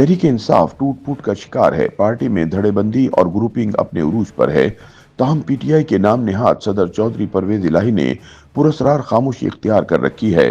तहरीक इंसाफ टूट फूट का शिकार है। पार्टी में धड़ेबंदी और ग्रुपिंग अपने उरूज पर है। ताहम पीटीआई के नाम नेहाद सदर चौधरी परवेज इलाही ने पुरस्कार खामोशी इख्तियार कर रखी है।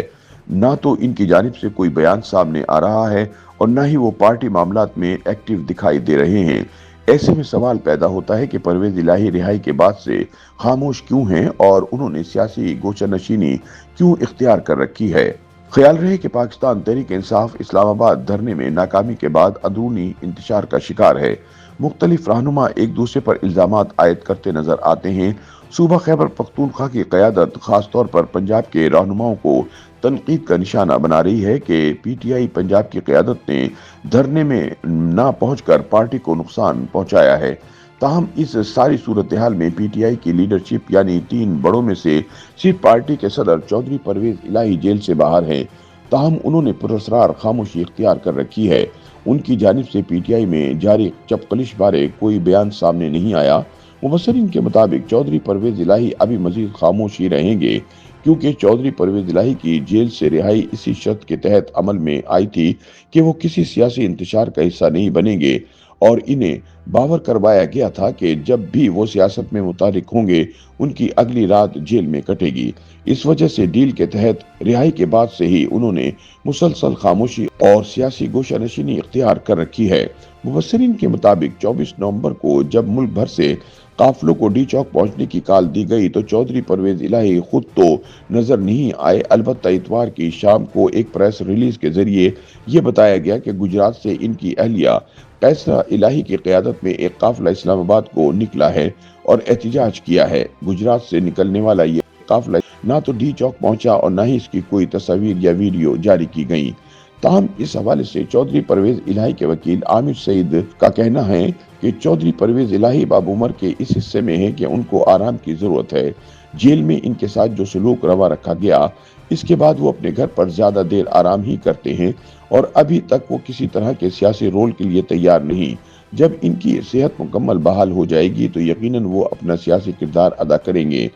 ना तो इनकी जानिब से कोई बयान सामने आ रहा है और ना ही वो पार्टी मामलात में एक्टिव दिखाई दे रहे हैं। ऐसे में सवाल पैदा होता है कि परवेज इलाही रिहाई के बाद से खामोश क्यों हैं और उन्होंने सियासी गोचरनशीनी क्यों इख्तियार कर रखी है। ख्याल रहे कि पाकिस्तान तहरीक इंसाफ इस्लामाबाद धरने में नाकामी के बाद अंदरूनी इंतशार का शिकार है। मुख्तलिफ रहनुमा एक दूसरे पर इल्जामात आयद करते नजर आते हैं। सूबा खैबर पख्तूनख्वा की क़यादत खास तौर पर पंजाब के रहनुमाओं को तनकीद का निशाना बना रही है कि पीटीआई पंजाब की क़यादत ने धरने में ना पहुंचकर पार्टी को नुकसान पहुंचाया है। ताहम इस सारी सूरत हाल में पीटीआई की लीडरशिप यानी 3 बड़ों में से सिर्फ पार्टी के सदर चौधरी परवेज इलाही जेल से बाहर हैं। ताहम उन्होंने पुरस्कार खामोशी इख्तियार कर रखी है। उनकी जानिब से पीटीआई में जारी चपकलिश बारे कोई बयान सामने नहीं आया। मुबस्सरीन के मुताबिक चौधरी परवेज इलाही अभी मजीद खामोश ही रहेंगे, क्योंकि चौधरी परवेज इलाही की जेल से रिहाई इसी शर्त के तहत अमल में आई थी कि वो किसी सियासी इंतशार का हिस्सा नहीं बनेंगे और इन्हें बावर करवाया गया था कि जब भी वो सियासत में मुतारिक होंगे उनकी अगली रात जेल में कटेगी। इस वजह से डील के तहत रिहाई के बाद से ही उन्होंने मुसलसल खामोशी और सियासी गोशानशीनी इख्तियार कर रखी है। मुबस्सरीन के मुताबिक 24 नवंबर को जब मुल्क भर से काफिलों को डी चौक पहुंचने की कॉल दी गई तो चौधरी परवेज इलाही खुद तो नजर नहीं आए। अलबत्ता इतवार की शाम को एक प्रेस रिलीज के जरिए ये बताया गया कि गुजरात से इनकी अहलिया कैसरा इलाही की क़यादत में एक काफिला इस्लामाबाद को निकला है और एहतिजाज किया है। गुजरात से निकलने वाला ये काफिला ना तो डी चौक पहुंचा और ना ही इसकी कोई तस्वीर या वीडियो जारी की गई। ताहम इस हवाले से चौधरी परवेज इलाही के वकील आमिर सईद का कहना है कि चौधरी परवेज इलाही बाबूमर के इस हिस्से में है कि उनको आराम की जरूरत है। जेल में इनके साथ जो सलूक रवा रखा गया, इसके बाद वो अपने घर पर ज्यादा देर आराम ही करते हैं और अभी तक वो किसी तरह के सियासी रोल के लिए तैयार नहीं। जब इनकी सेहत मुकम्मल बहाल हो जाएगी तो यकीनन वो अपना सियासी किरदार अदा करेंगे।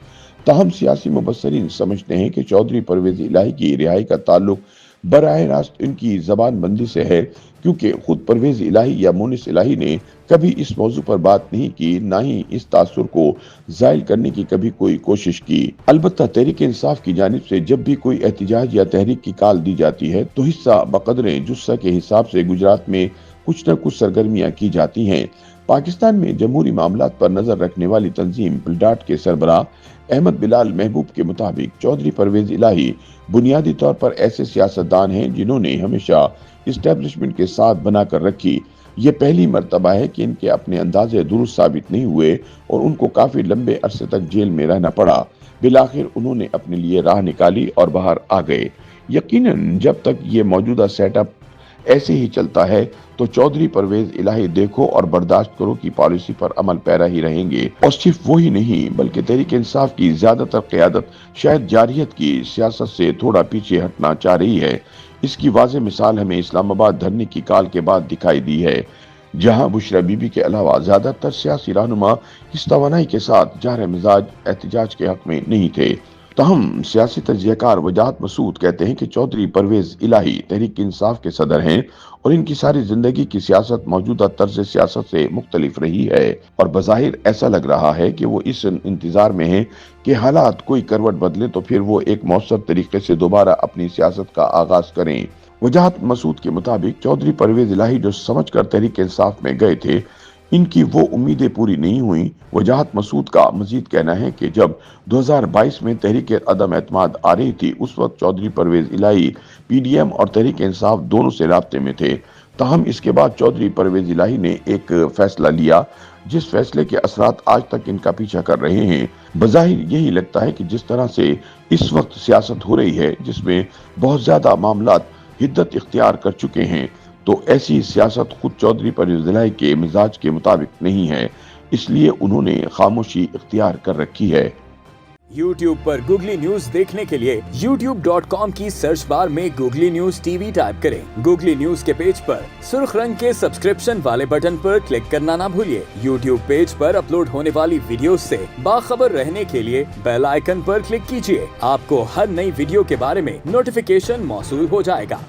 ताहम सियासी मुबस्सरीन समझते हैं कि चौधरी परवेज इलाही की रिहाई का ताल्लुक बराह रास्त इनकी जबान बंदी से है, क्योंकि खुद परवेज इलाही या मुनिस इलाही ने कभी इस मौजू पर बात नहीं की, ना ही इस तासुर को जायल करने की कभी कोई कोशिश की। अलबत्ता तहरीक इंसाफ की जानिब से जब भी कोई एहतिजाज या तहरीक की कॉल दी जाती है तो हिस्सा बकदरे जुस्सा के हिसाब से गुजरात में कुछ न कुछ सरगर्मियां की जाती हैं। पाकिस्तान में जमहूरी मामलात पर नजर रखने वाली तंजीम पिलडाट के सरबराह अहमद बिलाल महबूब के मुताबिक चौधरी परवेज इलाही बुनियादी तौर पर ऐसे सियासतदान हैं जिन्होंने हमेशा इस्टेब्लिशमेंट के साथ बनाकर रखी। ये पहली मर्तबा है कि इनके अपने अंदाजे दुरुस्त साबित नहीं हुए और उनको काफी लंबे अरसे तक जेल में रहना पड़ा। बिलाखिर उन्होंने अपने लिए राह निकाली और बाहर आ गए। यकीनन जब तक ये मौजूदा सेटअप ऐसे ही चलता है तो चौधरी परवेज इलाही देखो और बर्दाश्त करो की पॉलिसी पर अमल पैरा ही रहेंगे। और सिर्फ वो ही नहीं बल्कि तहरीक इंसाफ की ज्यादातर क़यादत शायद जारियत की सियासत से थोड़ा पीछे हटना चाह रही है। इसकी वाज़ेह मिसाल हमें इस्लामाबाद धरने की कॉल के बाद दिखाई दी है, जहां बुशरा बीबी के अलावा ज्यादातर सियासी रहनुमा इस तवानाई के साथ जाहिर मिजाज एहतिजाज के हक में नहीं थे। तहम सियासी तज्ज़ियाकार वजाहत मसूद कहते हैं कि चौधरी परवेज इलाही तहरीक इंसाफ के सदर हैं और इनकी सारी जिंदगी की सियासत मौजूदा तर्ज सियासत से मुख्तलिफ रही है और बज़ाहिर ऐसा लग रहा है कि वो इस इंतजार में है कि हालात कोई करवट बदले तो फिर वो एक मौसर तरीके से दोबारा अपनी सियासत का आगाज करें। वजाहत मसूद के मुताबिक चौधरी परवेज इलाही जो समझ कर तहरीक इंसाफ में गए थे, इनकी वो उम्मीदें पूरी नहीं हुई। वजाहत मसूद का मजीद कहना है कि जब 2022 में तहरीक अदम एतमाद आ रही थी उस वक्त चौधरी परवेज इलाही पीडीएम और तहरीक इंसाफ दोनों से राब्ते में थे। ताहम इसके बाद चौधरी परवेज इलाही ने एक फैसला लिया जिस फैसले के असरात आज तक इनका पीछा कर रहे हैं। बज़ाहिर यही लगता है कि जिस तरह से इस वक्त सियासत हो रही है जिसमें बहुत ज्यादा मामलात हिद्दत इख्तियार कर चुके हैं, तो ऐसी सियासत खुद चौधरी परवेज इलाही के मिजाज के मुताबिक नहीं है, इसलिए उन्होंने खामोशी इख्तियार कर रखी है। YouTube पर गूगली न्यूज देखने के लिए youtube.com की सर्च बार में गूगली न्यूज टीवी टाइप करें। गूगली न्यूज के पेज पर सुर्ख रंग के सब्सक्रिप्शन वाले बटन पर क्लिक करना ना भूलिए। YouTube पेज पर अपलोड होने वाली वीडियोस से बाखबर रहने के लिए बेल आइकन पर क्लिक कीजिए। आपको हर नई वीडियो के बारे में नोटिफिकेशन मौसूल हो जाएगा।